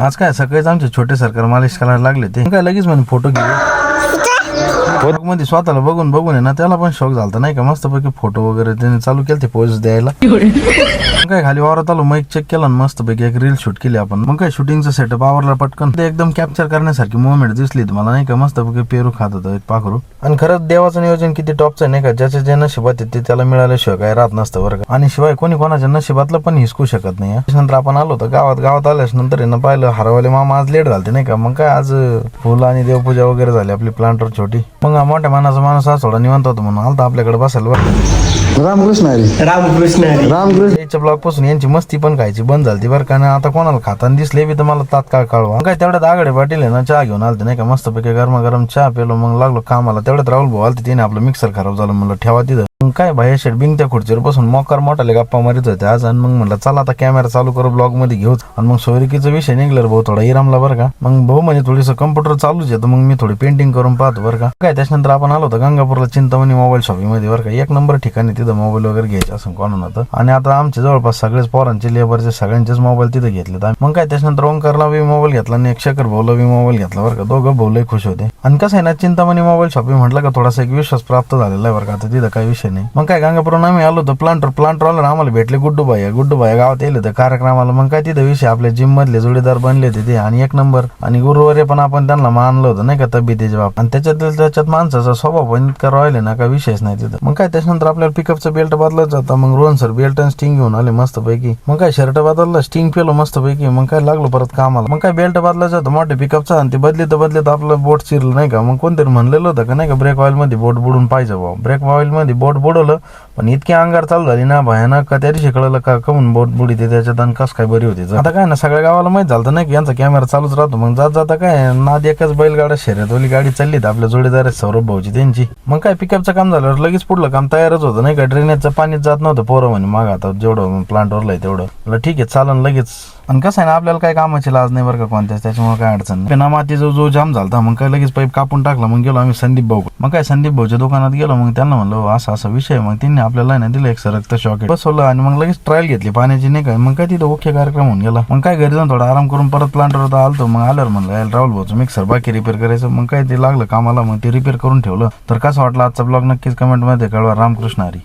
आज काय सकाळीच आमचे छोटे सरकार मालिश करायला लागले ते काय लगेच म्हणे फोटो घेऊ मध्ये स्वतःला बघून बघून आहे ना त्याला पण शौक झालता नाही का मस्तपैकी फोटो वगैरे त्याने चालू केले ते पोज द्यायला काय खाली वावरात आलो माईक चेक केला मस्तपैकी एक रील शूट केली आपण मग काय शूटिंगचं सेटअप आवरला पटकन ते एकदम कॅप्चर करण्यासारखी मुवमेंट दिसली तुम्हाला नाही का मस्तपैकी पेरू खात होतं एक पाखरू आणि खरंच देवाचं नियोजन किती टॉपचं आहे नाही का ज्याच्या जे नशिबात ते त्याला मिळाल्याशिवाय काय राहत नसतं बरं का आणि शिवाय कोणी कोणाच्या नशिबातलं पण हिसकू शकत नाही त्याच्यानंतर आपण आलो होतो गावात आल्यास नंतर ना पाहिलं हरवाले मामा आज लेट झालते नाही का मग काय आज फुलं आणि देवपूजा वगैरे झाली आपली प्लांटवर छोटी मग मोठ्या मानाचा माणूस आज थोडा निवांत होतो म्हणून आलता आपल्याकडे बसायला बरं रामकृष्ण हरी रामकृष्ण याच्या ब्लॉग पासून यांची मस्ती पण खायची बंद झाली बरं का आता कोणाला खाताना दिसले बी तर मला तात्काळ कळवा काय तेवढ्यात आगडे पाटील आहे ना चहा घेऊन आलते नाही का मस्तपैकी गरमागरम चहा पेलो मग लागलो कामाला तेवढ्यात राहुल भाऊ आलते तिने आपलं मिक्सर खराब झालं म्हणलं ठेवा तिथं मग काय भाई शेट बिंग त्या खुर्चीवर बसून मोकार मोठाले गप्पा मारित होते आज आणि मग म्हणलं चला आता कॅमेरा चालू करू ब्लॉग मध्ये घेऊच आणि मग सोयरिकीचा विषय निघला भाऊ थोडा इरामला बरं का मग भाऊ म्हणजे थोडीसं कम्प्युटर चालूच आहे तर मग मी थोडी पेंटिंग करून पाहतो बरं का काय त्याच्यानंतर आपण आलो होतो गंगापूरला चिंतामणी मोबाईल शॉपिंग मध्ये बरं का एक नंबर ठिकाणी तिथं मोबाईल वगैरे घ्यायचं असं कोण होतं आणि आता आमचे जवळपास सगळेच पोरांचे लेबरचे सगळ्यांचेच मोबाईल तिथे घेतले मग काय त्याच्यानंतर ओंकारला बी मोबाईल घेतला आणि एक शेखर भाऊला बी मोबाईल घेतला बरं का दोघं भाऊलाही खुश होते आणि कसं आहे ना चिंतामणी मोबाईल शॉपिंग म्हटलं का थोडासा एक विश्वास प्राप्त झालेला आहे बरं का आता तिथं काही विषय नाही मग काय गंगापूर आम्ही आलो होतो प्लांटरवाला आम्हाला भेटले गुड्डू भाई गावात येले होते कार्यक्रमाला मग काय तिथं विषय आपल्या जिम मधले जोडीदार बनले होते ते आणि एक नंबर आणि गुरुवारी पण आपण त्यांना मानलं होतं नाही का तब्येतीच्या बाब आणि त्याच्यात माणसाचा स्वभाव पण इतका राहिले ना का विषयच नाही तिथं मग काय त्याच्यानंतर आपल्याला पिकअपचं बेल्ट बदलत जातं मग रोहन सर बेल्ट आणि स्टिंग घेऊन आले मस्त पैकी मग काय शर्ट बदललं स्टिंग पेलो मस्त पैकी मग काय लागलो परत कामाला मग काय बेल्ट बदलायचं होतं मोठे पिकअपचा आणि ते बदलीत आपलं बोट चिरलं नाही का मग कोणतरी म्हणलेलं होतं का नाही का ब्रेक ऑइल मध्ये बोट बुडून पाहिजे भाऊ ब्रेक ऑइल मध्ये बोट बुडवलं पण इतकी अंगार चालू झाली ना भयानक का त्या दिवशी कळलं का कमून बोट बुडीते त्याच्यात आणि कस काय बरी होती आता काय ना सगळ्या गावाला माहित झालं नाही की यांचा कॅमेरा चालूच राहतो मग जाता काय नाद एकच बैलगाडा शर्यतवाली गाडी चालली आपल्या जोडीदार सौरभ भाऊची त्यांची मग काय पिकअपचं काम झाल्यावर लगेच पुढलं काम तयारच होतं नाही का ड्रेनेजचं पाणीच जात नव्हतं पोरं म्हणे माग आता जेवढं प्लांटवरला आहे तेवढं ठीक आहे चालन लगेच आणि कसं आहे ना आपल्याला काय कामाची लाज नाही बरं का कोणत्याच त्याच्यामुळे काय अडचण नाही ना माती जो जाम झालता मग काय लगेच पाईप कापून टाकला मग गेलो आम्ही संदीप भाऊ मग काय संदीप भाऊच्या दुकानात गेलो मग त्यांना म्हणलो असा विषय मग त्यांनी आपल्याला नाही दिलं एक सरकतं शॉकेट बसवलं आणि मग लगेच ट्रायल घेतली पाण्याची नाही काय मग काय तिथं ओके कार्यक्रम होऊन गेला मग काय घरी जाऊन थोडा आराम करून परत प्लांटवर आलतो मग आल्यावर म्हणलं राहुल भाऊचं मिक्सर बाकी रिपेअर करायचं मग काय ते लागलं कामाला मग ते रिपेअर करून ठेवलं तर कसं वाटलं आजचा ब्लॉग नक्कीच कमेंट मध्ये कळवा रामकृष्ण हरी.